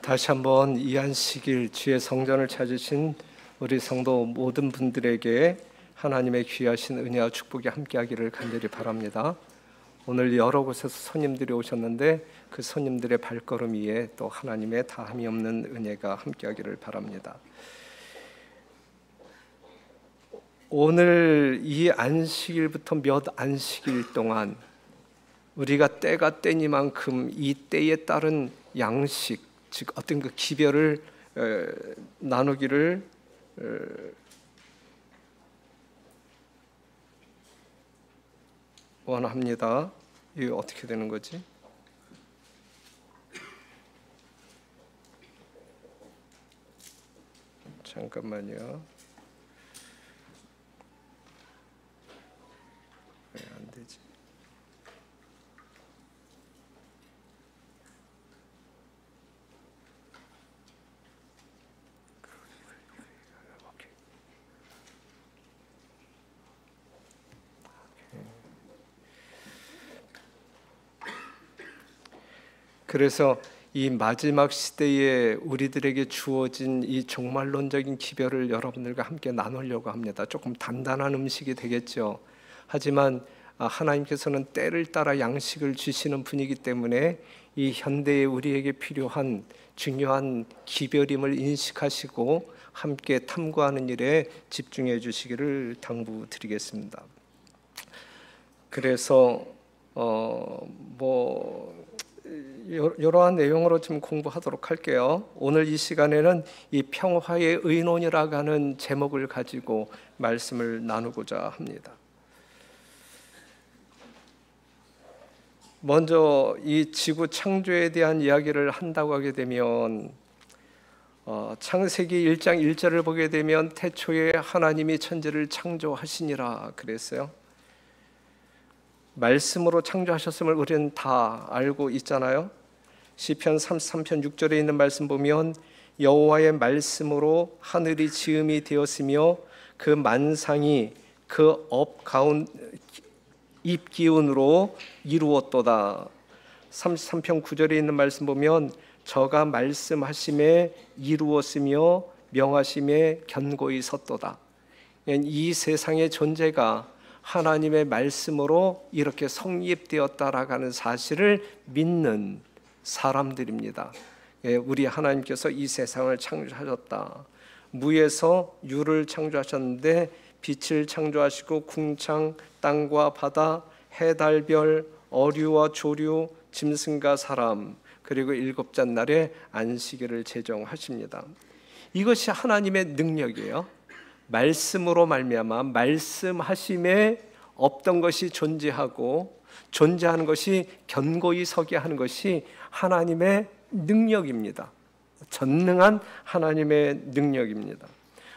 다시 한번 이 안식일 주의 성전을 찾으신 우리 성도 모든 분들에게 하나님의 귀하신 은혜와 축복이 함께하기를 간절히 바랍니다. 오늘 여러 곳에서 손님들이 오셨는데 그 손님들의 발걸음 위에 또 하나님의 다함이 없는 은혜가 함께하기를 바랍니다. 오늘 이 안식일부터 몇 안식일 동안 우리가 때가 때니만큼 이 때에 따른 양식, 즉 어떤 그 기별을 나누기를 원합니다. 이게 어떻게 되는 거지? 잠깐만요. 왜 안 되지? 그래서 이 마지막 시대에 우리들에게 주어진 이 종말론적인 기별을 여러분들과 함께 나누려고 합니다. 조금 단단한 음식이 되겠죠. 하지만 하나님께서는 때를 따라 양식을 주시는 분이기 때문에 이 현대에 우리에게 필요한 중요한 기별임을 인식하시고 함께 탐구하는 일에 집중해 주시기를 당부드리겠습니다. 그래서 이러한 내용으로 좀 공부하도록 할게요. 오늘 이 시간에는 이 평화의 의논이라고 하는 제목을 가지고 말씀을 나누고자 합니다. 먼저 이 지구 창조에 대한 이야기를 한다고 하게 되면 창세기 1장 1절을 보게 되면 태초에 하나님이 천지를 창조하시니라 그랬어요. 말씀으로 창조하셨음을 우리는 다 알고 있잖아요. 시편 33편 6절에 있는 말씀 보면 여호와의 말씀으로 하늘이 지음이 되었으며 그 만상이 그 업 가운 입기운으로 이루었도다. 33편 9절에 있는 말씀 보면 저가 말씀하심에 이루었으며 명하심에 견고히 섰도다. 이 세상의 존재가 하나님의 말씀으로 이렇게 성립되었다라고 하는 사실을 믿는 사람들입니다. 우리 하나님께서 이 세상을 창조하셨다. 무에서 유를 창조하셨는데 빛을 창조하시고 궁창, 땅과 바다, 해, 달, 별, 어류와 조류, 짐승과 사람, 그리고 일곱째 날에 안식일을 제정하십니다. 이것이 하나님의 능력이에요. 말씀으로 말미암아 말씀하심에 없던 것이 존재하고 존재하는 것이 견고히 서게 하는 것이 하나님의 능력입니다. 전능한 하나님의 능력입니다.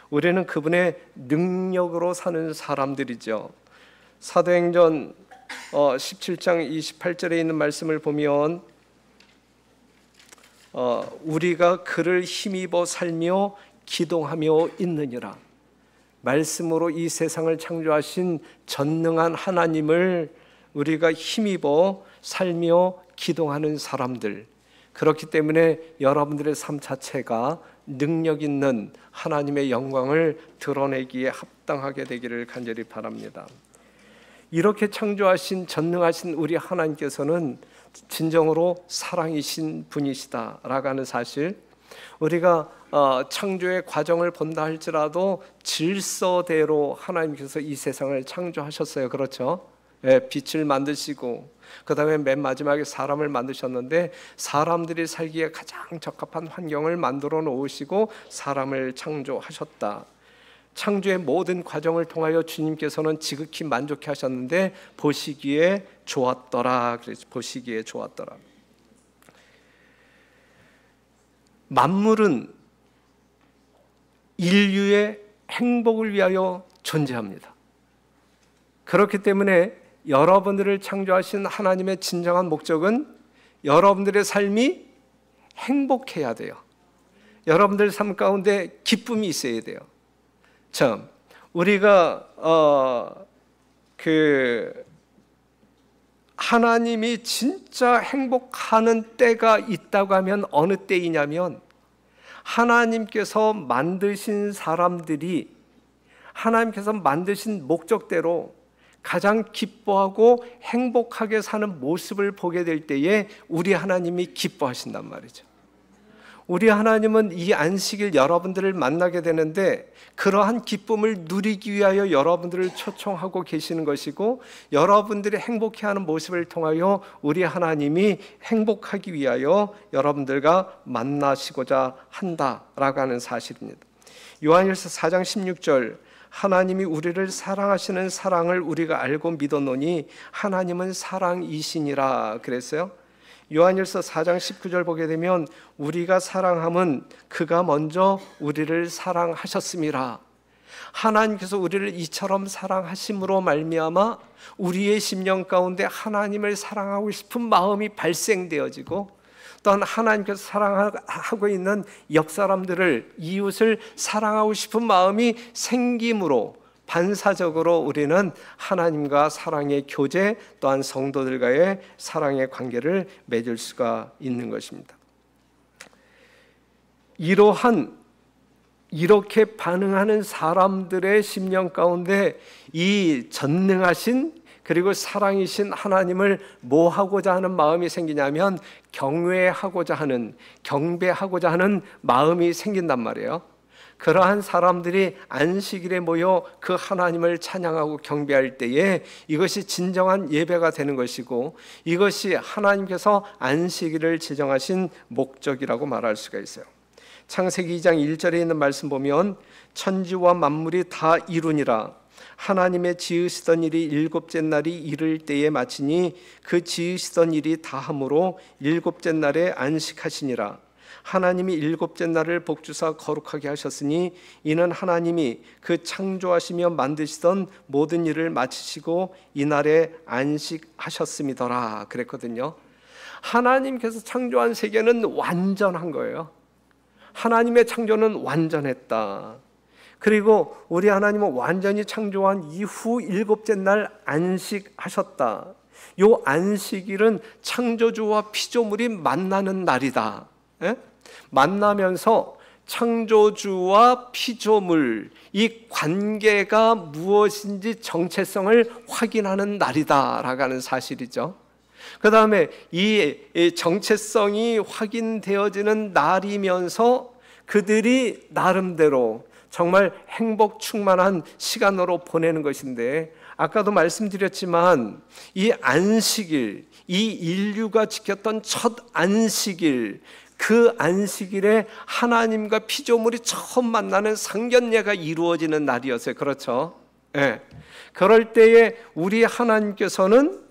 우리는 그분의 능력으로 사는 사람들이죠. 사도행전 17장 28절에 있는 말씀을 보면 우리가 그를 힘입어 살며 기동하며 있느니라. 말씀으로 이 세상을 창조하신 전능한 하나님을 우리가 힘입어 살며 기동하는 사람들, 그렇기 때문에 여러분들의 삶 자체가 능력 있는 하나님의 영광을 드러내기에 합당하게 되기를 간절히 바랍니다. 이렇게 창조하신 전능하신 우리 하나님께서는 진정으로 사랑이신 분이시다라고 하는 사실, 우리가 창조의 과정을 본다 할지라도 질서대로 하나님께서 이 세상을 창조하셨어요. 그렇죠? 빛을 만드시고 그 다음에 맨 마지막에 사람을 만드셨는데 사람들이 살기에 가장 적합한 환경을 만들어 놓으시고 사람을 창조하셨다. 창조의 모든 과정을 통하여 주님께서는 지극히 만족해 하셨는데 보시기에 좋았더라. 그래서 보시기에 좋았더라. 만물은 인류의 행복을 위하여 존재합니다. 그렇기 때문에 여러분들을 창조하신 하나님의 진정한 목적은 여러분들의 삶이 행복해야 돼요. 여러분들 삶 가운데 기쁨이 있어야 돼요. 참, 우리가 하나님이 진짜 행복하는 때가 있다고 하면 어느 때이냐면, 하나님께서 만드신 사람들이 하나님께서 만드신 목적대로 가장 기뻐하고 행복하게 사는 모습을 보게 될 때에 우리 하나님이 기뻐하신단 말이죠. 우리 하나님은 이 안식일 여러분들을 만나게 되는데 그러한 기쁨을 누리기 위하여 여러분들을 초청하고 계시는 것이고, 여러분들이 행복해하는 모습을 통하여 우리 하나님이 행복하기 위하여 여러분들과 만나시고자 한다라고 하는 사실입니다. 요한일서 4장 16절, 하나님이 우리를 사랑하시는 사랑을 우리가 알고 믿었노니 하나님은 사랑이시니라 그랬어요. 요한일서 4장 19절 보게 되면 우리가 사랑함은 그가 먼저 우리를 사랑하셨음이라. 하나님께서 우리를 이처럼 사랑하심으로 말미암아 우리의 심령 가운데 하나님을 사랑하고 싶은 마음이 발생되어지고, 또한 하나님께서 사랑하고 있는 옆 사람들을, 이웃을 사랑하고 싶은 마음이 생김으로 반사적으로 우리는 하나님과 사랑의 교제, 또한 성도들과의 사랑의 관계를 맺을 수가 있는 것입니다. 이렇게 반응하는 사람들의 심령 가운데 이 전능하신 그리고 사랑이신 하나님을 뭐 하고자 하는 마음이 생기냐면 경외하고자 하는, 경배하고자 하는 마음이 생긴단 말이에요. 그러한 사람들이 안식일에 모여 그 하나님을 찬양하고 경배할 때에 이것이 진정한 예배가 되는 것이고, 이것이 하나님께서 안식일을 지정하신 목적이라고 말할 수가 있어요. 창세기 2장 1절에 있는 말씀 보면 천지와 만물이 다 이루니라. 하나님의 지으시던 일이 일곱째 날이 이를 때에 마치니 그 지으시던 일이 다함으로 일곱째 날에 안식하시니라. 하나님이 일곱째 날을 복주사 거룩하게 하셨으니 이는 하나님이 그 창조하시며 만드시던 모든 일을 마치시고 이날에 안식하셨음이더라 그랬거든요. 하나님께서 창조한 세계는 완전한 거예요. 하나님의 창조는 완전했다. 그리고 우리 하나님은 완전히 창조한 이후 일곱째 날 안식하셨다. 요 안식일은 창조주와 피조물이 만나는 날이다. 예? 만나면서 창조주와 피조물, 이 관계가 무엇인지 정체성을 확인하는 날이다라고 하는 사실이죠. 그 다음에 이 정체성이 확인되어지는 날이면서 그들이 나름대로 정말 행복 충만한 시간으로 보내는 것인데, 아까도 말씀드렸지만 이 안식일, 이 인류가 지켰던 첫 안식일, 그 안식일에 하나님과 피조물이 처음 만나는 상견례가 이루어지는 날이었어요. 그렇죠? 네. 그럴 때에 우리 하나님께서는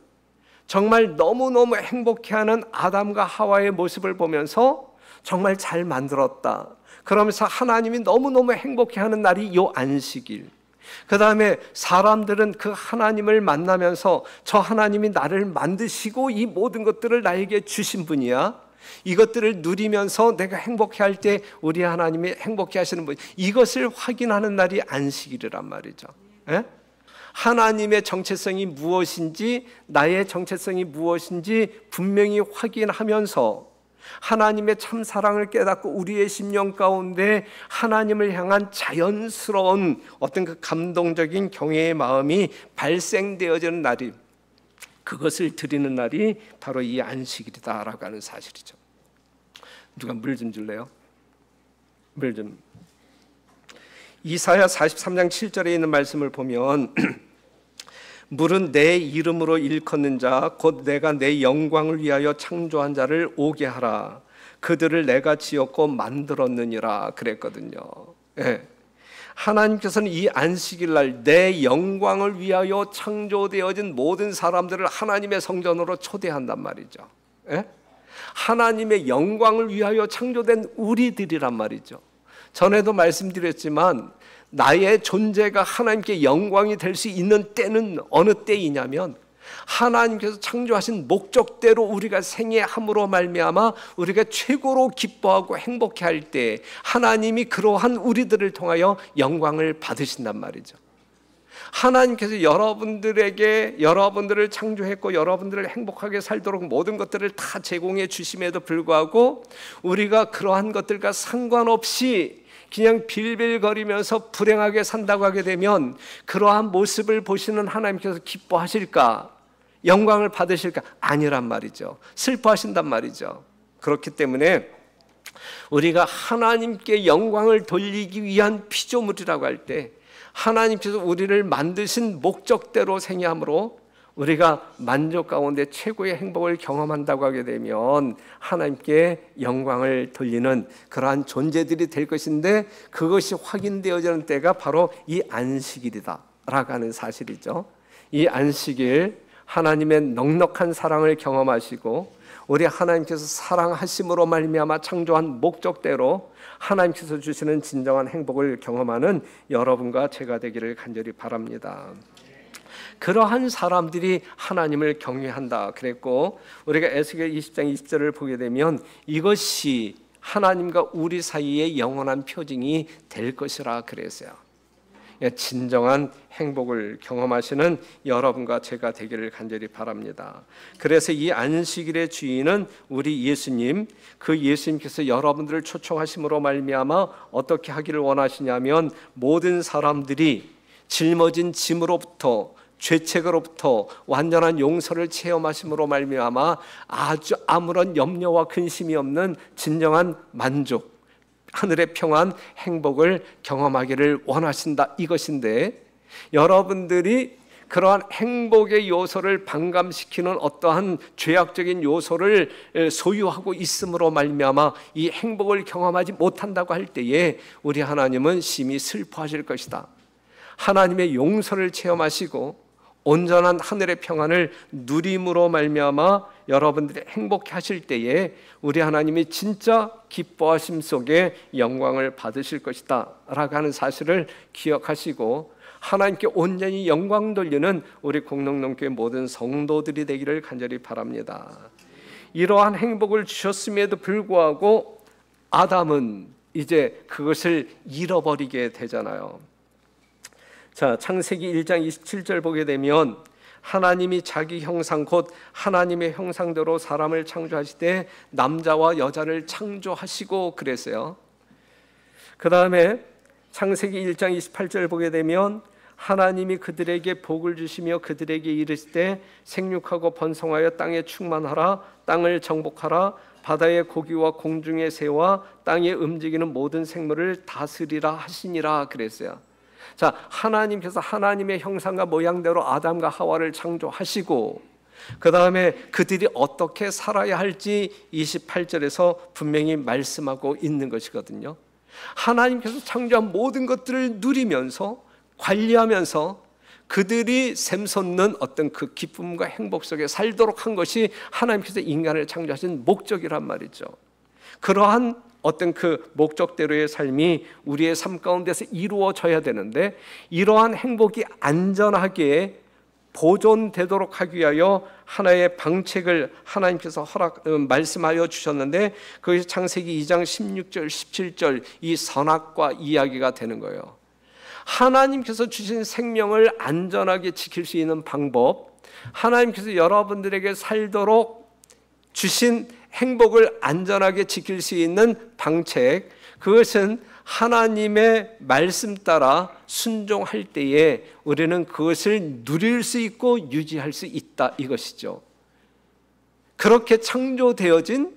정말 너무너무 행복해하는 아담과 하와의 모습을 보면서 정말 잘 만들었다. 그러면서 하나님이 너무너무 행복해하는 날이 요 안식일. 그 다음에 사람들은 그 하나님을 만나면서 저 하나님이 나를 만드시고 이 모든 것들을 나에게 주신 분이야. 이것들을 누리면서 내가 행복해할 때 우리 하나님이 행복해 하시는 분, 이것을 확인하는 날이 안식일이란 말이죠. 예? 하나님의 정체성이 무엇인지, 나의 정체성이 무엇인지 분명히 확인하면서 하나님의 참 사랑을 깨닫고 우리의 심령 가운데 하나님을 향한 자연스러운 어떤 그 감동적인 경외의 마음이 발생되어지는 날이, 그것을 드리는 날이 바로 이 안식일이다라고 하는 사실이죠. 누가 물 좀 줄래요? 물 좀. 이사야 43장 7절에 있는 말씀을 보면 물은 내 이름으로 일컫는 자 곧 내가 내 영광을 위하여 창조한 자를 오게 하라. 그들을 내가 지었고 만들었느니라 그랬거든요. 예. 하나님께서는 이 안식일 날 내 영광을 위하여 창조되어진 모든 사람들을 하나님의 성전으로 초대한단 말이죠. 예? 하나님의 영광을 위하여 창조된 우리들이란 말이죠. 전에도 말씀드렸지만 나의 존재가 하나님께 영광이 될 수 있는 때는 어느 때이냐면 하나님께서 창조하신 목적대로 우리가 생애함으로 말미암아 우리가 최고로 기뻐하고 행복해할 때 하나님이 그러한 우리들을 통하여 영광을 받으신단 말이죠. 하나님께서 여러분들을 창조했고 여러분들을 행복하게 살도록 모든 것들을 다 제공해 주심에도 불구하고 우리가 그러한 것들과 상관없이 그냥 빌빌거리면서 불행하게 산다고 하게 되면 그러한 모습을 보시는 하나님께서 기뻐하실까? 영광을 받으실까? 아니란 말이죠. 슬퍼하신단 말이죠. 그렇기 때문에 우리가 하나님께 영광을 돌리기 위한 피조물이라고 할 때 하나님께서 우리를 만드신 목적대로 생애함으로 우리가 만족 가운데 최고의 행복을 경험한다고 하게 되면 하나님께 영광을 돌리는 그러한 존재들이 될 것인데, 그것이 확인되어지는 때가 바로 이 안식일이다 라고 하는 사실이죠. 이 안식일, 하나님의 넉넉한 사랑을 경험하시고 우리 하나님께서 사랑하심으로 말미암아 창조한 목적대로 하나님께서 주시는 진정한 행복을 경험하는 여러분과 제가 되기를 간절히 바랍니다. 그러한 사람들이 하나님을 경외한다 그랬고, 우리가 에스겔 20장 20절을 보게 되면 이것이 하나님과 우리 사이의 영원한 표징이 될 것이라 그랬어요. 진정한 행복을 경험하시는 여러분과 제가 되기를 간절히 바랍니다. 그래서 이 안식일의 주인은 우리 예수님, 그 예수님께서 여러분들을 초청하심으로 말미암아 어떻게 하기를 원하시냐면 모든 사람들이 짊어진 짐으로부터, 죄책으로부터 완전한 용서를 체험하심으로 말미암아 아주 아무런 염려와 근심이 없는 진정한 만족, 하늘의 평안, 행복을 경험하기를 원하신다 이것인데, 여러분들이 그러한 행복의 요소를 반감시키는 어떠한 죄악적인 요소를 소유하고 있음으로 말미암아 이 행복을 경험하지 못한다고 할 때에 우리 하나님은 심히 슬퍼하실 것이다. 하나님의 용서를 체험하시고 온전한 하늘의 평안을 누림으로 말미암아 여러분들이 행복해 하실 때에 우리 하나님이 진짜 기뻐하심 속에 영광을 받으실 것이다 라고 하는 사실을 기억하시고 하나님께 온전히 영광 돌리는 우리 공동농교회 모든 성도들이 되기를 간절히 바랍니다. 이러한 행복을 주셨음에도 불구하고 아담은 이제 그것을 잃어버리게 되잖아요. 자, 창세기 1장 27절 보게 되면 하나님이 자기 형상 곧 하나님의 형상대로 사람을 창조하시되 남자와 여자를 창조하시고 그랬어요. 그 다음에 창세기 1장 28절 보게 되면 하나님이 그들에게 복을 주시며 그들에게 이르시되 생육하고 번성하여 땅에 충만하라, 땅을 정복하라, 바다의 고기와 공중의 새와 땅에 움직이는 모든 생물을 다스리라 하시니라 그랬어요. 자, 하나님께서 하나님의 형상과 모양대로 아담과 하와를 창조하시고 그 다음에 그들이 어떻게 살아야 할지 28절에서 분명히 말씀하고 있는 것이거든요. 하나님께서 창조한 모든 것들을 누리면서 관리하면서 그들이 샘솟는 어떤 그 기쁨과 행복 속에 살도록 한 것이 하나님께서 인간을 창조하신 목적이란 말이죠. 그러한 어떤 그 목적대로의 삶이 우리의 삶 가운데서 이루어져야 되는데, 이러한 행복이 안전하게 보존되도록 하기 위하여 하나의 방책을 하나님께서 말씀하여 주셨는데, 그것이 창세기 2장 16절 17절 이 선악과 이야기가 되는 거예요. 하나님께서 주신 생명을 안전하게 지킬 수 있는 방법, 하나님께서 여러분들에게 살도록 주신 행복을 안전하게 지킬 수 있는 방책, 그것은 하나님의 말씀 따라 순종할 때에 우리는 그것을 누릴 수 있고 유지할 수 있다 이것이죠. 그렇게 창조되어진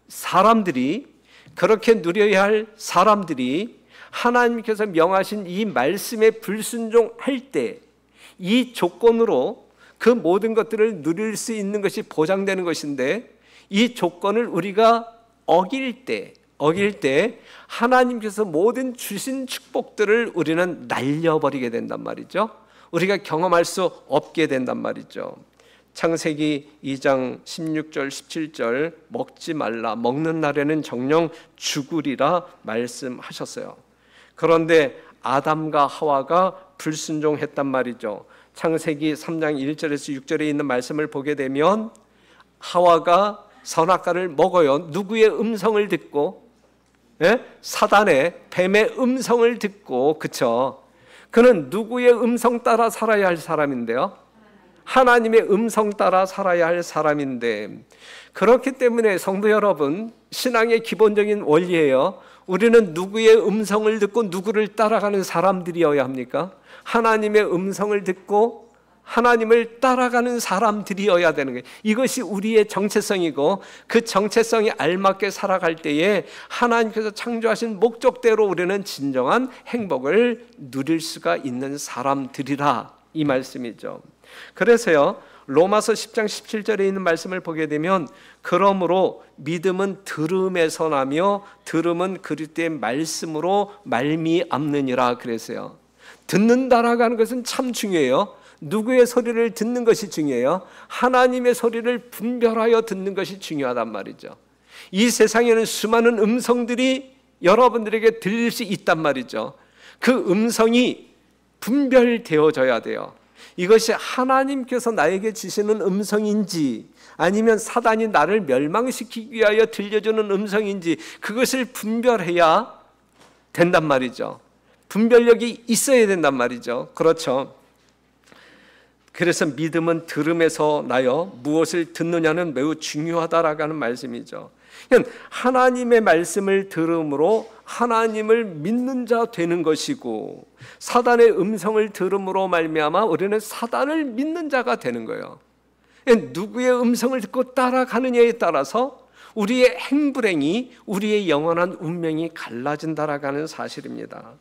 사람들이, 그렇게 누려야 할 사람들이 하나님께서 명하신 이 말씀에 불순종할 때 이 조건으로 그 모든 것들을 누릴 수 있는 것이 보장되는 것인데, 이 조건을 우리가 어길 때 하나님께서 모든 주신 축복들을 우리는 날려버리게 된단 말이죠. 우리가 경험할 수 없게 된단 말이죠. 창세기 2장 16절 17절 먹지 말라, 먹는 날에는 정녕 죽으리라 말씀하셨어요. 그런데 아담과 하와가 불순종했단 말이죠. 창세기 3장 1절에서 6절에 있는 말씀을 보게 되면 하와가 선악과를 먹어요. 누구의 음성을 듣고? 사단의, 뱀의 음성을 듣고, 그쵸? 그는 누구의 음성 따라 살아야 할 사람인데요? 하나님의 음성 따라 살아야 할 사람인데, 그렇기 때문에 성도 여러분, 신앙의 기본적인 원리예요. 우리는 누구의 음성을 듣고 누구를 따라가는 사람들이어야 합니까? 하나님의 음성을 듣고 하나님을 따라가는 사람들이어야 되는 거예요. 이것이 우리의 정체성이고, 그 정체성에 알맞게 살아갈 때에 하나님께서 창조하신 목적대로 우리는 진정한 행복을 누릴 수가 있는 사람들이라, 이 말씀이죠. 그래서요, 로마서 10장 17절에 있는 말씀을 보게 되면, 그러므로 믿음은 들음에서 나며 들음은 그리스도의 말씀으로 말미암느니라 그랬어요. 듣는다라고 하는 것은 참 중요해요. 누구의 소리를 듣는 것이 중요해요? 하나님의 소리를 분별하여 듣는 것이 중요하단 말이죠. 이 세상에는 수많은 음성들이 여러분들에게 들릴 수 있단 말이죠. 그 음성이 분별되어져야 돼요. 이것이 하나님께서 나에게 주시는 음성인지 아니면 사단이 나를 멸망시키기 위하여 들려주는 음성인지, 그것을 분별해야 된단 말이죠. 분별력이 있어야 된단 말이죠. 그렇죠. 그래서 믿음은 들음에서 나요, 무엇을 듣느냐는 매우 중요하다라고 하는 말씀이죠. 하나님의 말씀을 들음으로 하나님을 믿는 자 되는 것이고, 사단의 음성을 들음으로 말미암아 우리는 사단을 믿는 자가 되는 거예요. 누구의 음성을 듣고 따라가느냐에 따라서 우리의 행불행이, 우리의 영원한 운명이 갈라진다라고 하는 사실입니다.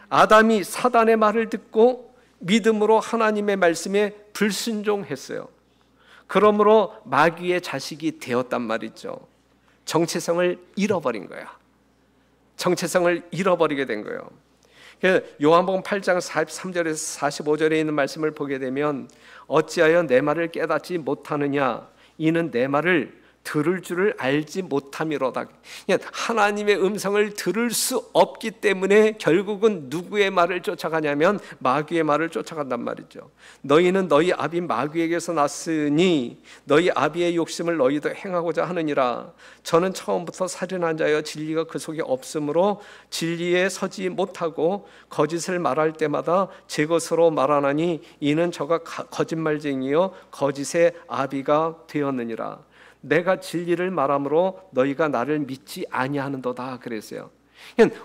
아담이 사단의 말을 듣고 믿음으로 하나님의 말씀에 불순종했어요. 그러므로 마귀의 자식이 되었단 말이죠. 정체성을 잃어버린 거야. 정체성을 잃어버리게 된 거예요. 요한복음 8장 43절에서 45절에 있는 말씀을 보게 되면, 어찌하여 내 말을 깨닫지 못하느냐, 이는 내 말을 들을 줄을 알지 못함이로다. 하나님의 음성을 들을 수 없기 때문에 결국은 누구의 말을 쫓아가냐면 마귀의 말을 쫓아간단 말이죠. 너희는 너희 아비 마귀에게서 났으니 너희 아비의 욕심을 너희도 행하고자 하느니라. 저는 처음부터 살인한 자여 진리가 그 속에 없으므로 진리에 서지 못하고 거짓을 말할 때마다 제 것으로 말하나니 이는 저가 거짓말쟁이요 거짓의 아비가 되었느니라. 내가 진리를 말함으로 너희가 나를 믿지 아니하는도다 그랬어요.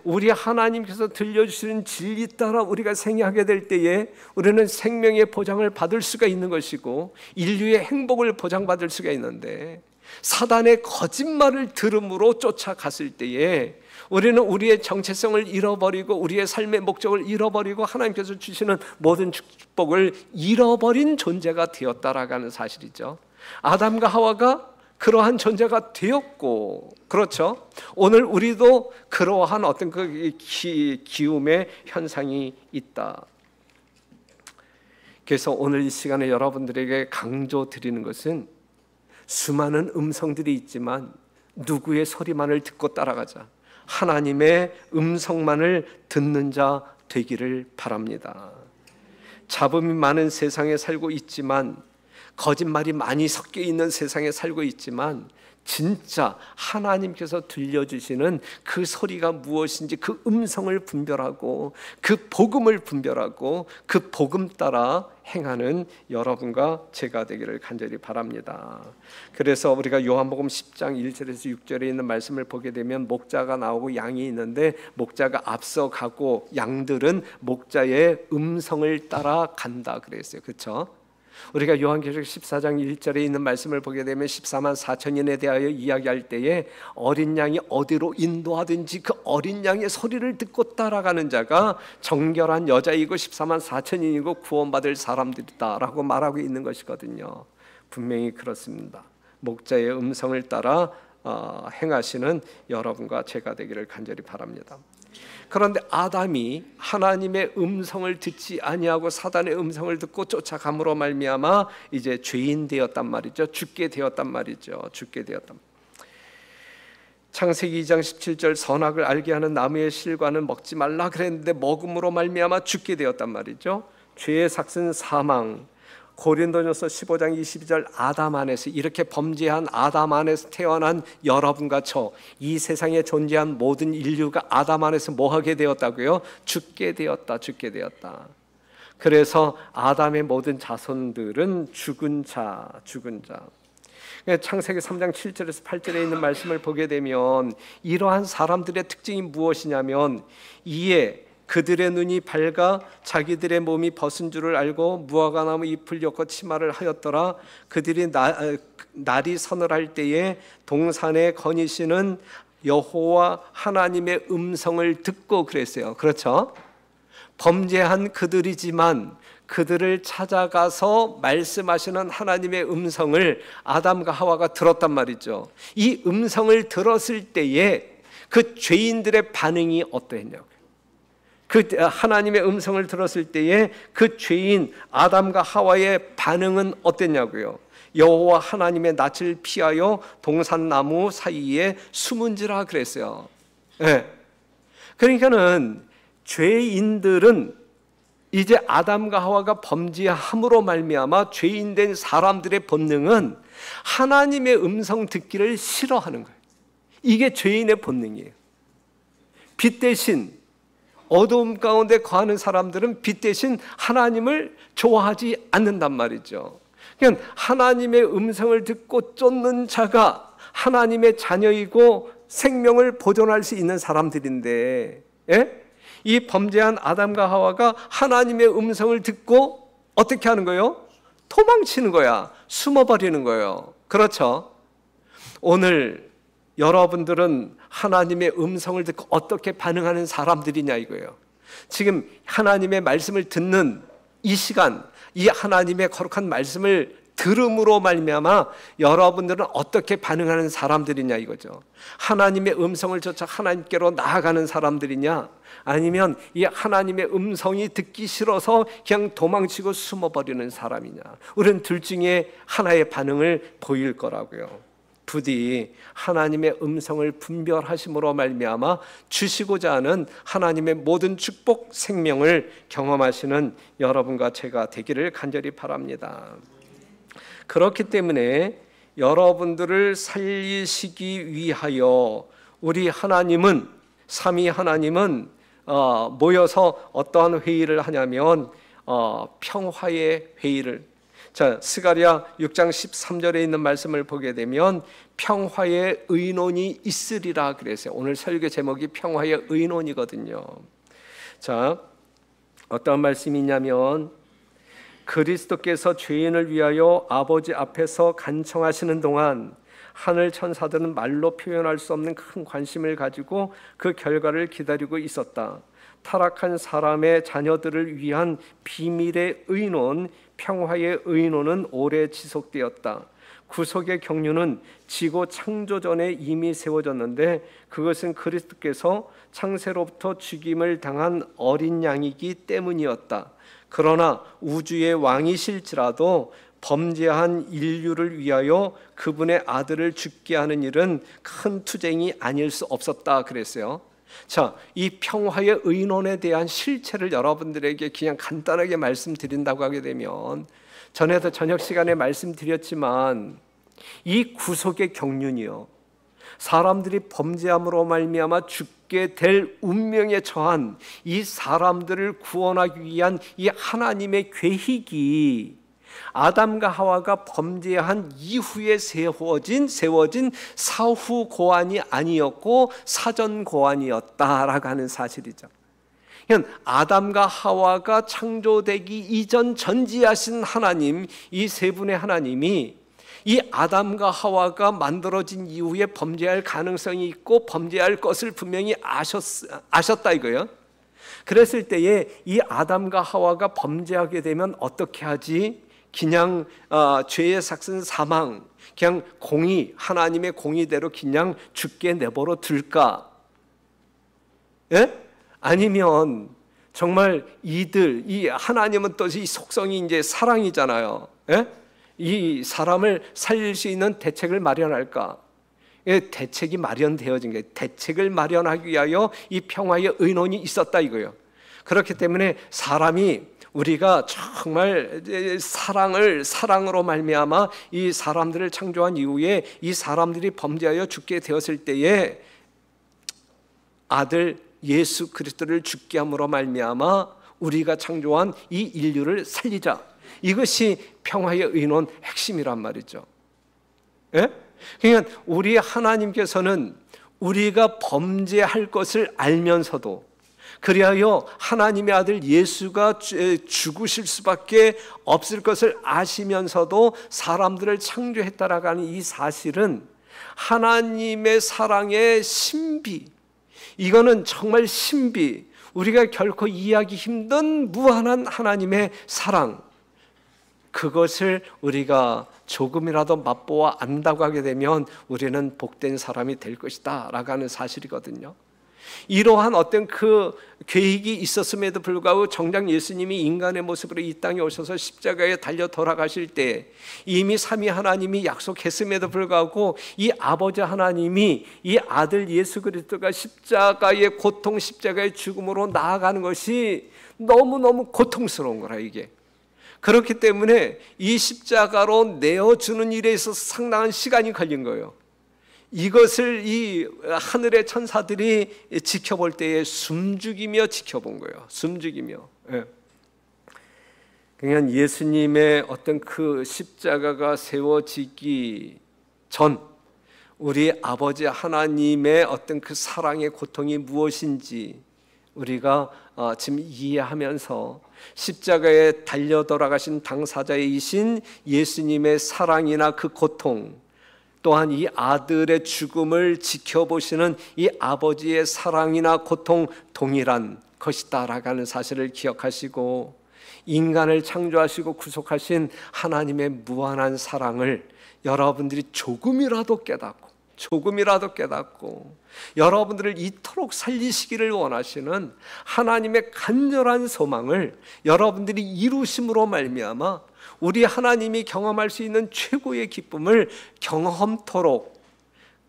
우리 하나님께서 들려주시는 진리 따라 우리가 생애하게 될 때에 우리는 생명의 보장을 받을 수가 있는 것이고 인류의 행복을 보장받을 수가 있는데, 사단의 거짓말을 들음으로 쫓아갔을 때에 우리는 우리의 정체성을 잃어버리고 우리의 삶의 목적을 잃어버리고 하나님께서 주시는 모든 축복을 잃어버린 존재가 되었다라는 사실이죠. 아담과 하와가 그러한 존재가 되었고, 그렇죠? 오늘 우리도 그러한 어떤 그 기움의 현상이 있다. 그래서 오늘 이 시간에 여러분들에게 강조드리는 것은, 수많은 음성들이 있지만 누구의 소리만을 듣고 따라가자. 하나님의 음성만을 듣는 자 되기를 바랍니다. 잡음이 많은 세상에 살고 있지만, 거짓말이 많이 섞여 있는 세상에 살고 있지만, 진짜 하나님께서 들려주시는 그 소리가 무엇인지 그 음성을 분별하고 그 복음을 분별하고 그 복음 따라 행하는 여러분과 제가 되기를 간절히 바랍니다. 그래서 우리가 요한복음 10장 1절에서 6절에 있는 말씀을 보게 되면, 목자가 나오고 양이 있는데 목자가 앞서가고 양들은 목자의 음성을 따라 간다 그랬어요. 그렇죠? 우리가 요한계시록 14장 1절에 있는 말씀을 보게 되면 14만 4천인에 대하여 이야기할 때에 어린 양이 어디로 인도하든지 그 어린 양의 소리를 듣고 따라가는 자가 정결한 여자이고 14만 4천인이고 구원받을 사람들이다라고 말하고 있는 것이거든요. 분명히 그렇습니다. 목자의 음성을 따라 행하시는 여러분과 제가 되기를 간절히 바랍니다. 그런데 아담이 하나님의 음성을 듣지 아니하고 사단의 음성을 듣고 쫓아감으로 말미암아 이제 죄인 되었단 말이죠. 죽게 되었단 말이죠. 죽게 되었단. 창세기 2장 17절 선악을 알게 하는 나무의 실과는 먹지 말라 그랬는데 먹음으로 말미암아 죽게 되었단 말이죠. 죄의 삭은 사망. 고린도전서 15장 22절 아담 안에서 이렇게 범죄한 아담 안에서 태어난 여러분과 저 이 세상에 존재한 모든 인류가 아담 안에서 뭐 하게 되었다고요? 죽게 되었다. 그래서 아담의 모든 자손들은 죽은 자. 창세기 3장 7절에서 8절에 있는 말씀을 보게 되면 이러한 사람들의 특징이 무엇이냐면 이에 그들의 눈이 밝아 자기들의 몸이 벗은 줄을 알고 무화과나무 잎을 엮어 치마를 하였더라. 그들이 날이 서늘할 때에 동산에 거니시는 여호와 하나님의 음성을 듣고 그랬어요. 그렇죠? 범죄한 그들이지만 그들을 찾아가서 말씀하시는 하나님의 음성을 아담과 하와가 들었단 말이죠. 이 음성을 들었을 때에 그 죄인들의 반응이 어떠했냐고요. 그 하나님의 음성을 들었을 때에 그 죄인 아담과 하와의 반응은 어땠냐고요. 여호와 하나님의 낯을 피하여 동산나무 사이에 숨은지라 그랬어요. 네. 그러니까는 죄인들은 이제 아담과 하와가 범죄함으로 말미암아 죄인된 사람들의 본능은 하나님의 음성 듣기를 싫어하는 거예요. 이게 죄인의 본능이에요. 빛 대신 어두움 가운데 거하는 사람들은 빛 대신 하나님을 좋아하지 않는단 말이죠. 그러니까 하나님의 음성을 듣고 쫓는 자가 하나님의 자녀이고 생명을 보존할 수 있는 사람들인데, 예? 이 범죄한 아담과 하와가 하나님의 음성을 듣고 어떻게 하는 거예요? 도망치는 거야. 숨어버리는 거예요. 그렇죠? 오늘 여러분들은 하나님의 음성을 듣고 어떻게 반응하는 사람들이냐 이거예요. 지금 하나님의 말씀을 듣는 이 시간, 이 하나님의 거룩한 말씀을 들음으로 말미암아 여러분들은 어떻게 반응하는 사람들이냐 이거죠. 하나님의 음성을 쫓아 하나님께로 나아가는 사람들이냐, 아니면 이 하나님의 음성이 듣기 싫어서 그냥 도망치고 숨어버리는 사람이냐. 우리는 둘 중에 하나의 반응을 보일 거라고요. 부디 하나님의 음성을 분별하심으로 말미암아 주시고자 하는 하나님의 모든 축복 생명을 경험하시는 여러분과 제가 되기를 간절히 바랍니다. 그렇기 때문에 여러분들을 살리시기 위하여 우리 하나님은, 삼위 하나님은 모여서 어떠한 회의를 하냐면 평화의 회의를, 자, 스가랴 6장 13절에 있는 말씀을 보게 되면 평화의 의논이 있으리라 그랬어요. 오늘 설교 제목이 평화의 의논이거든요. 자, 어떤 말씀이냐면 그리스도께서 죄인을 위하여 아버지 앞에서 간청하시는 동안 하늘 천사들은 말로 표현할 수 없는 큰 관심을 가지고 그 결과를 기다리고 있었다. 타락한 사람의 자녀들을 위한 비밀의 의논, 평화의 의논은 오래 지속되었다. 구속의 경륜은 지고 창조 전에 이미 세워졌는데 그것은 그리스도께서 창세로부터 죽임을 당한 어린 양이기 때문이었다. 그러나 우주의 왕이실지라도 범죄한 인류를 위하여 그분의 아들을 죽게 하는 일은 큰 투쟁이 아닐 수 없었다 그랬어요. 자, 이 평화의 의논에 대한 실체를 여러분들에게 그냥 간단하게 말씀드린다고 하게 되면, 전에도 저녁 시간에 말씀드렸지만 이 구속의 경륜이요, 사람들이 범죄함으로 말미암아 죽게 될 운명에 처한 이 사람들을 구원하기 위한 이 하나님의 계획이 아담과 하와가 범죄한 이후에 세워진 사후 고안이 아니었고 사전 고안이었다라고 하는 사실이죠. 아담과 하와가 창조되기 이전 전지하신 하나님, 이 세 분의 하나님이 이 아담과 하와가 만들어진 이후에 범죄할 가능성이 있고 범죄할 것을 분명히 아셨다 이거예요. 그랬을 때에 이 아담과 하와가 범죄하게 되면 어떻게 하지? 그냥 죄의 삭은 사망, 그냥 공의, 하나님의 공의대로 그냥 죽게 내버려 둘까? 예? 아니면 정말 이 하나님은 또 이 속성이 이제 사랑이잖아요. 예? 이 사람을 살릴 수 있는 대책을 마련할까? 대책이 마련되어진 게, 대책을 마련하기 위하여 이 평화의 의논이 있었다 이거예요. 그렇기 때문에 사람이 우리가 정말 사랑으로 말미암아 이 사람들을 창조한 이후에 이 사람들이 범죄하여 죽게 되었을 때에 아들 예수 그리스도를 죽게 함으로 말미암아 우리가 창조한 이 인류를 살리자. 이것이 평화의 의논 핵심이란 말이죠. 예? 그러니까 우리 하나님께서는 우리가 범죄할 것을 알면서도, 그리하여 하나님의 아들 예수가 죽으실 수밖에 없을 것을 아시면서도 사람들을 창조했다라고 하는 이 사실은 하나님의 사랑의 신비, 이거는 정말 신비, 우리가 결코 이해하기 힘든 무한한 하나님의 사랑, 그것을 우리가 조금이라도 맛보아 안다고 하게 되면 우리는 복된 사람이 될 것이다 라고 하는 사실이거든요. 이러한 어떤 그 계획이 있었음에도 불구하고 정작 예수님이 인간의 모습으로 이 땅에 오셔서 십자가에 달려 돌아가실 때 이미 삼위 하나님이 약속했음에도 불구하고 이 아버지 하나님이 이 아들 예수 그리스도가 십자가의 고통, 십자가의 죽음으로 나아가는 것이 너무너무 고통스러운 거라. 이게 그렇기 때문에 이 십자가로 내어주는 일에 있어서 상당한 시간이 걸린 거예요. 이것을 이 하늘의 천사들이 지켜볼 때에 숨죽이며 지켜본 거예요. 숨죽이며. 예. 그러니까 예수님의 어떤 그 십자가가 세워지기 전 우리 아버지 하나님의 어떤 그 사랑의 고통이 무엇인지 우리가 지금 이해하면서 십자가에 달려 돌아가신 당사자이신 예수님의 사랑이나 그 고통, 또한 이 아들의 죽음을 지켜보시는 이 아버지의 사랑이나 고통 동일한 것이다라고 하는 사실을 기억하시고, 인간을 창조하시고 구속하신 하나님의 무한한 사랑을 여러분들이 조금이라도 깨닫고 여러분들을 이토록 살리시기를 원하시는 하나님의 간절한 소망을 여러분들이 이루심으로 말미암아 우리 하나님이 경험할 수 있는 최고의 기쁨을 경험토록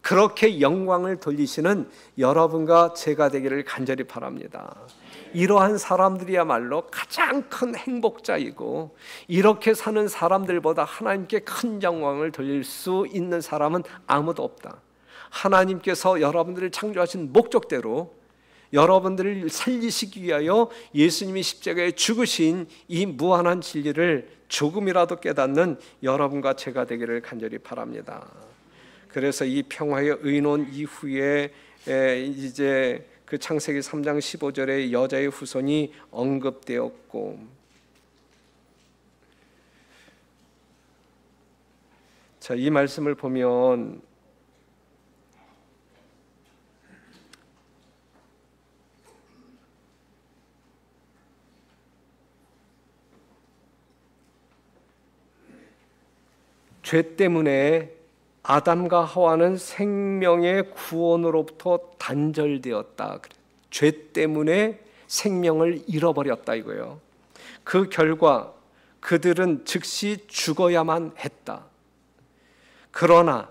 그렇게 영광을 돌리시는 여러분과 제가 되기를 간절히 바랍니다. 이러한 사람들이야말로 가장 큰 행복자이고, 이렇게 사는 사람들보다 하나님께 큰 영광을 돌릴 수 있는 사람은 아무도 없다. 하나님께서 여러분들을 창조하신 목적대로 여러분들을 살리시기 위하여 예수님이 십자가에 죽으신 이 무한한 진리를 조금이라도 깨닫는 여러분과 제가 되기를 간절히 바랍니다. 그래서 이 평화의 의논 이후에 이제 그 창세기 3장 15절에 여자의 후손이 언급되었고, 자, 이 말씀을 보면 죄 때문에 아담과 하와는 생명의 구원으로부터 단절되었다. 죄 때문에 생명을 잃어버렸다 이거예요. 그 결과 그들은 즉시 죽어야만 했다. 그러나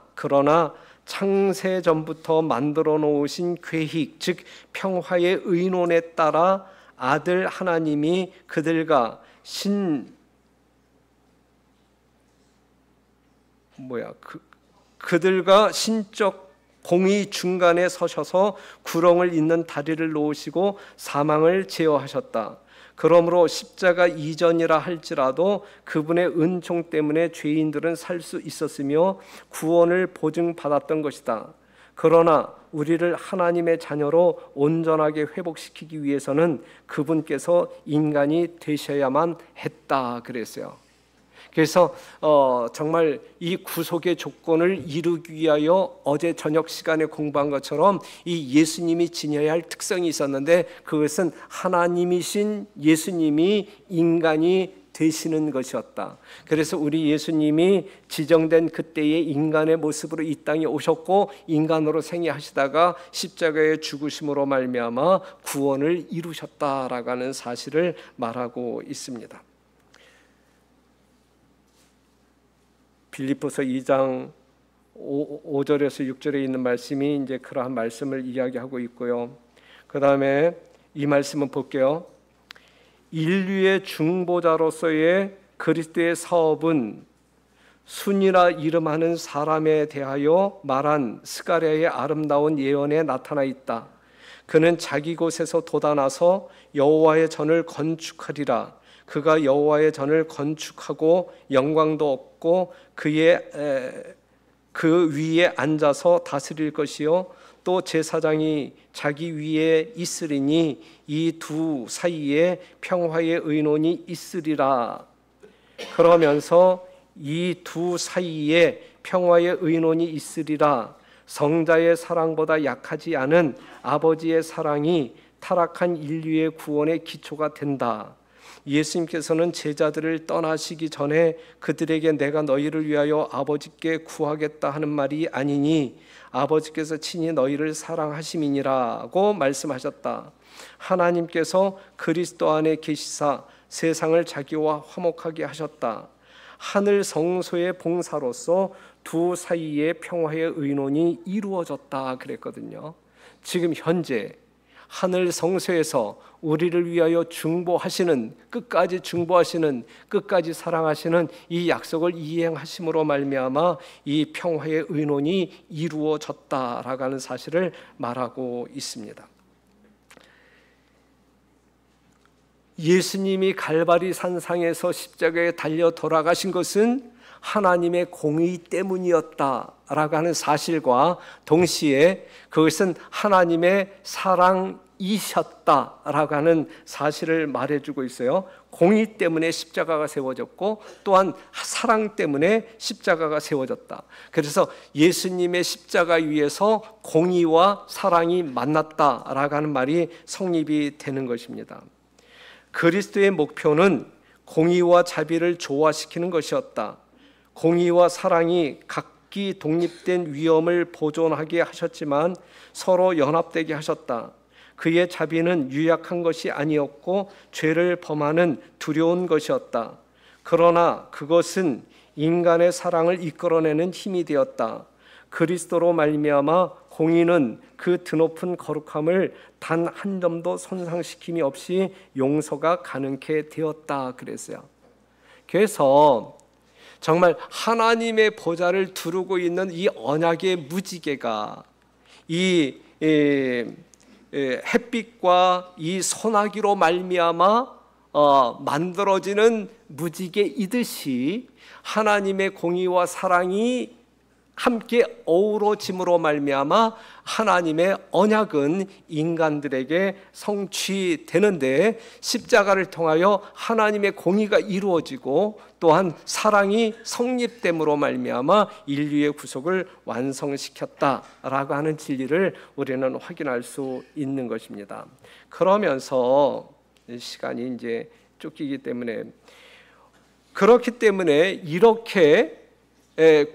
창세 전부터 만들어 놓으신 계획, 즉 평화의 의논에 따라 아들 하나님이 그들과 그들과 신적 공의 중간에 서셔서 구렁을 잇는 다리를 놓으시고 사망을 제어하셨다. 그러므로 십자가 이전이라 할지라도 그분의 은총 때문에 죄인들은 살 수 있었으며 구원을 보증받았던 것이다. 그러나 우리를 하나님의 자녀로 온전하게 회복시키기 위해서는 그분께서 인간이 되셔야만 했다 그랬어요. 그래서 정말 이 구속의 조건을 이루기 위하여 어제 저녁 시간에 공부한 것처럼 이 예수님이 지녀야 할 특성이 있었는데, 그것은 하나님이신 예수님이 인간이 되시는 것이었다. 그래서 우리 예수님이 지정된 그때의 인간의 모습으로 이 땅에 오셨고 인간으로 생애하시다가 십자가의 죽으심으로 말미암아 구원을 이루셨다라고 하는 사실을 말하고 있습니다. 빌립보서 2장 5절에서 6절에 있는 말씀이 이제 그러한 말씀을 이야기하고 있고요. 그 다음에 이 말씀은 볼게요. 인류의 중보자로서의 그리스도의 사업은 순이라 이름하는 사람에 대하여 말한 스가랴의 아름다운 예언에 나타나 있다. 그는 자기 곳에서 돋아나서 여호와의 전을 건축하리라. 그가 여호와의 전을 건축하고 영광도 얻고 그 위에 앉아서 다스릴 것이요 또 제사장이 자기 위에 있으리니 이 두 사이에 평화의 의논이 있으리라. 그러면서 이 두 사이에 평화의 의논이 있으리라. 성자의 사랑보다 약하지 않은 아버지의 사랑이 타락한 인류의 구원의 기초가 된다. 예수님께서는 제자들을 떠나시기 전에 그들에게 내가 너희를 위하여 아버지께 구하겠다 하는 말이 아니니 아버지께서 친히 너희를 사랑하심이니라고 말씀하셨다. 하나님께서 그리스도 안에 계시사 세상을 자기와 화목하게 하셨다. 하늘 성소의 봉사로서 두 사이의 평화의 의논이 이루어졌다 그랬거든요. 지금 현재 하늘 성소에서 우리를 위하여 중보하시는, 끝까지 중보하시는, 끝까지 사랑하시는 이 약속을 이행하심으로 말미암아 이 평화의 의논이 이루어졌다라고 하는 사실을 말하고 있습니다. 예수님이 갈바리 산상에서 십자가에 달려 돌아가신 것은 하나님의 공의 때문이었다라고 하는 사실과 동시에 그것은 하나님의 사랑이셨다라고 하는 사실을 말해주고 있어요. 공의 때문에 십자가가 세워졌고 또한 사랑 때문에 십자가가 세워졌다. 그래서 예수님의 십자가 위에서 공의와 사랑이 만났다라고 하는 말이 성립이 되는 것입니다. 그리스도의 목표는 공의와 자비를 조화시키는 것이었다. 공의와 사랑이 각기 독립된 위엄을 보존하게 하셨지만 서로 연합되게 하셨다. 그의 자비는 유약한 것이 아니었고 죄를 범하는 두려운 것이었다. 그러나 그것은 인간의 사랑을 이끌어내는 힘이 되었다. 그리스도로 말미암아 공의는 그 드높은 거룩함을 단 한 점도 손상시킴이 없이 용서가 가능케 되었다 그랬어요. 그래서 정말 하나님의 보좌를 두르고 있는 이 언약의 무지개가 이 햇빛과 이 소나기로 말미암아 만들어지는 무지개이듯이 하나님의 공의와 사랑이 함께 어우러짐으로 말미암아 하나님의 언약은 인간들에게 성취되는데 십자가를 통하여 하나님의 공의가 이루어지고 또한 사랑이 성립됨으로 말미암아 인류의 구속을 완성시켰다라고 하는 진리를 우리는 확인할 수 있는 것입니다. 그러면서 시간이 이제 쫓기기 때문에 그렇기 때문에 이렇게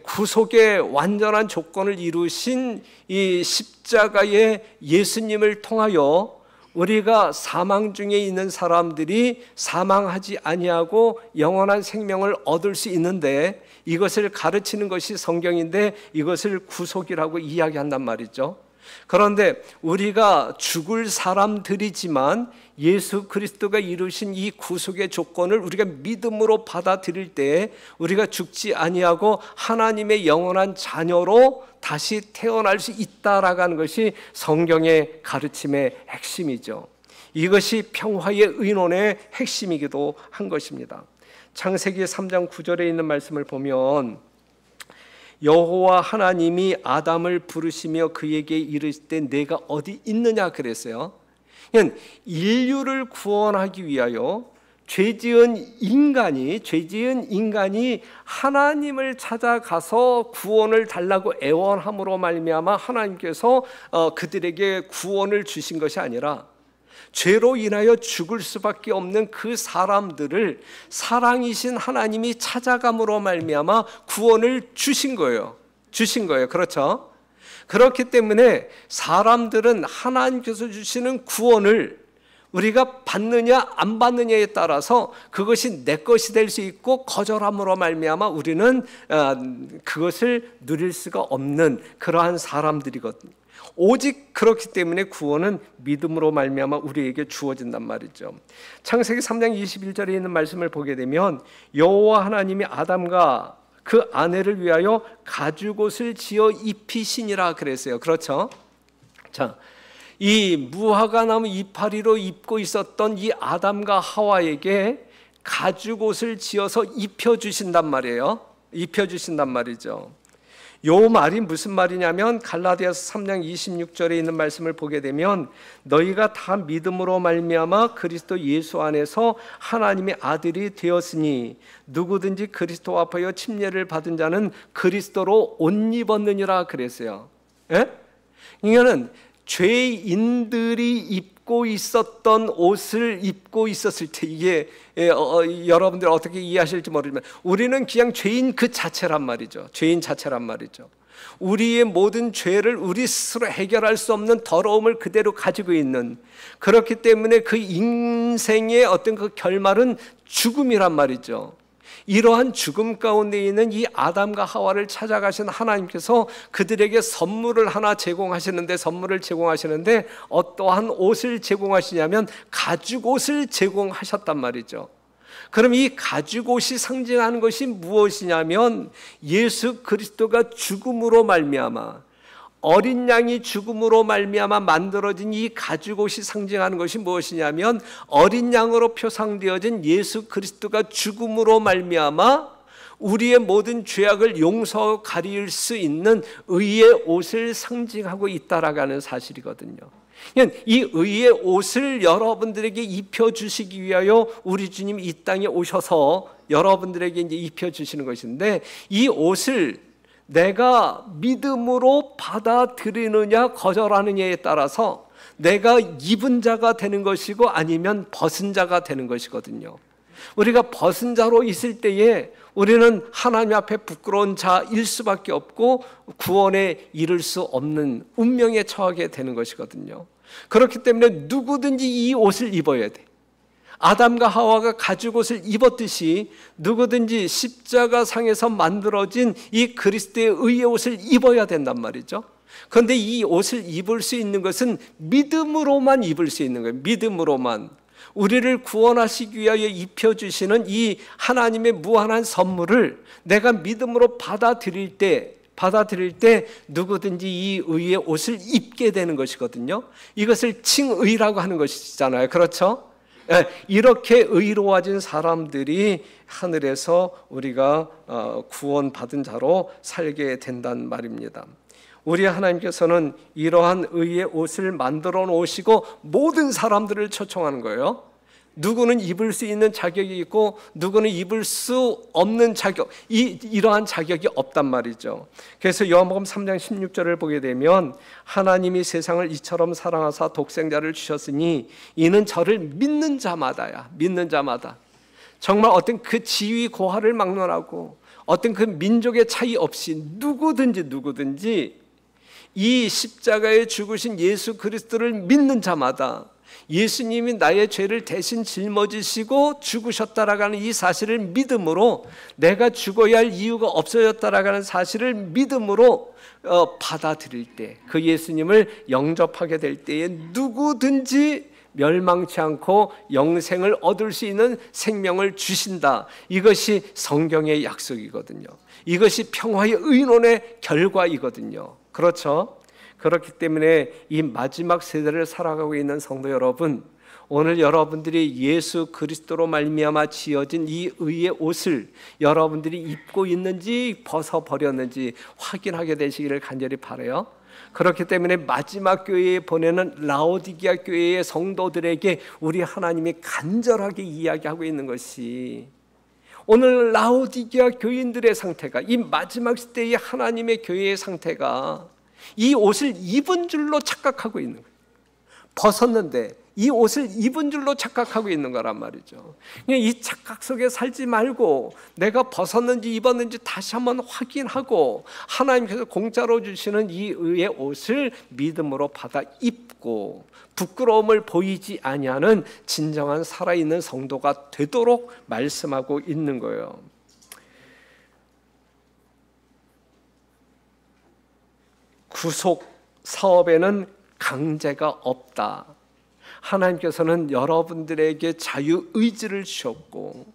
구속의 완전한 조건을 이루신 이 십자가의 예수님을 통하여 우리가 사망 중에 있는 사람들이 사망하지 아니하고 영원한 생명을 얻을 수 있는데 이것을 가르치는 것이 성경인데 이것을 구속이라고 이야기한단 말이죠. 그런데 우리가 죽을 사람들이지만 예수 그리스도가 이루신 이 구속의 조건을 우리가 믿음으로 받아들일 때 우리가 죽지 아니하고 하나님의 영원한 자녀로 다시 태어날 수 있다라고 하는 것이 성경의 가르침의 핵심이죠. 이것이 평화의 의논의 핵심이기도 한 것입니다. 창세기 3장 9절에 있는 말씀을 보면 여호와 하나님이 아담을 부르시며 그에게 이르실 때 내가 어디 있느냐 그랬어요. 인류를 구원하기 위하여 죄지은 인간이 하나님을 찾아가서 구원을 달라고 애원함으로 말미암아 하나님께서 그들에게 구원을 주신 것이 아니라 죄로 인하여 죽을 수밖에 없는 그 사람들을 사랑이신 하나님이 찾아감으로 말미암아 구원을 주신 거예요. 그렇죠? 그렇기 때문에 사람들은 하나님께서 주시는 구원을 우리가 받느냐 안 받느냐에 따라서 그것이 내 것이 될 수 있고 거절함으로 말미암아 우리는 그것을 누릴 수가 없는 그러한 사람들이거든요. 오직 그렇기 때문에 구원은 믿음으로 말미암아 우리에게 주어진단 말이죠. 창세기 3장 21절에 있는 말씀을 보게 되면 여호와 하나님이 아담과 그 아내를 위하여 가죽옷을 지어 입히시니라 그랬어요. 그렇죠? 자, 이 무화과나무 이파리로 입고 있었던 이 아담과 하와에게 가죽옷을 지어서 입혀주신단 말이에요. 입혀주신단 말이죠. 요 말이 무슨 말이냐면 갈라디아서 3장 26절에 있는 말씀을 보게 되면 너희가 다 믿음으로 말미암아 그리스도 예수 안에서 하나님의 아들이 되었으니 누구든지 그리스도 앞하여 침례를 받은 자는 그리스도로 옷 입었느니라 그랬어요. 예? 이거는 죄인들이 입고 있었던 옷을 입고 있었을 때 이게 여러분들 어떻게 이해하실지 모르지만 우리는 그냥 죄인 그 자체란 말이죠. 죄인 자체란 말이죠. 우리의 모든 죄를 우리 스스로 해결할 수 없는 더러움을 그대로 가지고 있는, 그렇기 때문에 그 인생의 어떤 그 결말은 죽음이란 말이죠. 이러한 죽음 가운데 있는 이 아담과 하와를 찾아가신 하나님께서 그들에게 선물을 하나 제공하시는데, 선물을 제공하시는데 어떠한 옷을 제공하시냐면 가죽옷을 제공하셨단 말이죠. 그럼 이 가죽옷이 상징하는 것이 무엇이냐면 예수 그리스도가 죽음으로 말미암아, 어린 양이 죽음으로 말미암아 만들어진 이 가죽옷이 상징하는 것이 무엇이냐면 어린 양으로 표상되어진 예수 그리스도가 죽음으로 말미암아 우리의 모든 죄악을 용서하고 가릴 수 있는 의의 옷을 상징하고 있다라는 사실이거든요. 이 의의 옷을 여러분들에게 입혀주시기 위하여 우리 주님이 이 땅에 오셔서 여러분들에게 이제 입혀주시는 것인데, 이 옷을 내가 믿음으로 받아들이느냐 거절하느냐에 따라서 내가 입은 자가 되는 것이고 아니면 벗은 자가 되는 것이거든요. 우리가 벗은 자로 있을 때에 우리는 하나님 앞에 부끄러운 자일 수밖에 없고 구원에 이를 수 없는 운명에 처하게 되는 것이거든요. 그렇기 때문에 누구든지 이 옷을 입어야 돼. 아담과 하와가 가죽옷을 입었듯이 누구든지 십자가상에서 만들어진 이 그리스도의 의의 옷을 입어야 된단 말이죠. 그런데 이 옷을 입을 수 있는 것은 믿음으로만 입을 수 있는 거예요. 믿음으로만. 우리를 구원하시기 위하여 입혀주시는 이 하나님의 무한한 선물을 내가 믿음으로 받아들일 때 누구든지 이 의의 옷을 입게 되는 것이거든요. 이것을 칭의라고 하는 것이잖아요. 그렇죠? 이렇게 의로워진 사람들이 하늘에서 우리가 구원받은 자로 살게 된단 말입니다. 우리 하나님께서는 이러한 의의 옷을 만들어 놓으시고 모든 사람들을 초청하는 거예요. 누구는 입을 수 있는 자격이 있고 누구는 입을 수 없는 자격, 이러한 자격이 없단 말이죠. 그래서 요한복음 3장 16절을 보게 되면 하나님이 세상을 이처럼 사랑하사 독생자를 주셨으니 이는 저를 믿는 자마다야. 믿는 자마다. 정말 어떤 그 지위 고하를 막론하고 어떤 그 민족의 차이 없이 누구든지 이 십자가에 죽으신 예수 그리스도를 믿는 자마다, 예수님이 나의 죄를 대신 짊어지시고 죽으셨다라는 이 사실을 믿음으로, 내가 죽어야 할 이유가 없어졌다라는 사실을 믿음으로 받아들일 때, 그 예수님을 영접하게 될 때에 누구든지 멸망치 않고 영생을 얻을 수 있는 생명을 주신다. 이것이 성경의 약속이거든요. 이것이 평화의 의논의 결과이거든요. 그렇죠? 그렇기 때문에 이 마지막 세대를 살아가고 있는 성도 여러분, 오늘 여러분들이 예수 그리스도로 말미암아 지어진 이 의의 옷을 여러분들이 입고 있는지 벗어버렸는지 확인하게 되시기를 간절히 바라요. 그렇기 때문에 마지막 교회에 보내는 라오디게아 교회의 성도들에게 우리 하나님이 간절하게 이야기하고 있는 것이, 오늘 라오디게아 교인들의 상태가, 이 마지막 시대의 하나님의 교회의 상태가 이 옷을 입은 줄로 착각하고 있는 거예요. 벗었는데 이 옷을 입은 줄로 착각하고 있는 거란 말이죠. 이 착각 속에 살지 말고 내가 벗었는지 입었는지 다시 한번 확인하고 하나님께서 공짜로 주시는 이 의의 옷을 믿음으로 받아 입고 부끄러움을 보이지 아니하는 진정한 살아있는 성도가 되도록 말씀하고 있는 거예요. 구속 사업에는 강제가 없다. 하나님께서는 여러분들에게 자유의지를 주셨고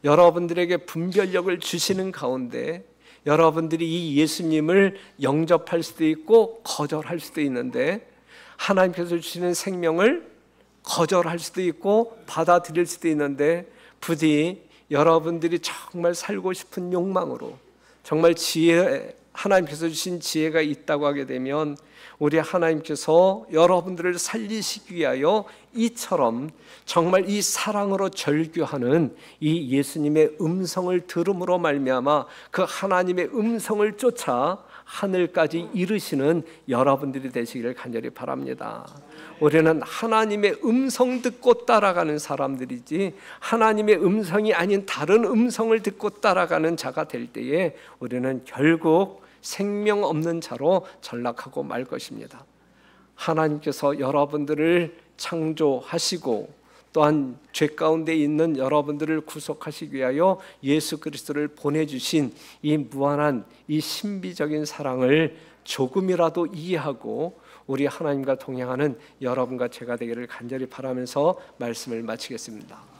여러분들에게 분별력을 주시는 가운데 여러분들이 이 예수님을 영접할 수도 있고 거절할 수도 있는데 하나님께서 주시는 생명을 거절할 수도 있고 받아들일 수도 있는데 부디 여러분들이 정말 살고 싶은 욕망으로 정말 하나님께서 주신 지혜가 있다고 하게 되면 우리 하나님께서 여러분들을 살리시기 위하여 이처럼 정말 이 사랑으로 절규하는 이 예수님의 음성을 들음으로 말미암아 그 하나님의 음성을 쫓아 하늘까지 이르시는 여러분들이 되시기를 간절히 바랍니다. 우리는 하나님의 음성 듣고 따라가는 사람들이지 하나님의 음성이 아닌 다른 음성을 듣고 따라가는 자가 될 때에 우리는 결국 생명 없는 자로 전락하고 말 것입니다. 하나님께서 여러분들을 창조하시고 또한 죄 가운데 있는 여러분들을 구속하시기 위하여 예수 그리스도를 보내주신 이 무한한 이 신비적인 사랑을 조금이라도 이해하고 우리 하나님과 동행하는 여러분과 제가 되기를 간절히 바라면서 말씀을 마치겠습니다.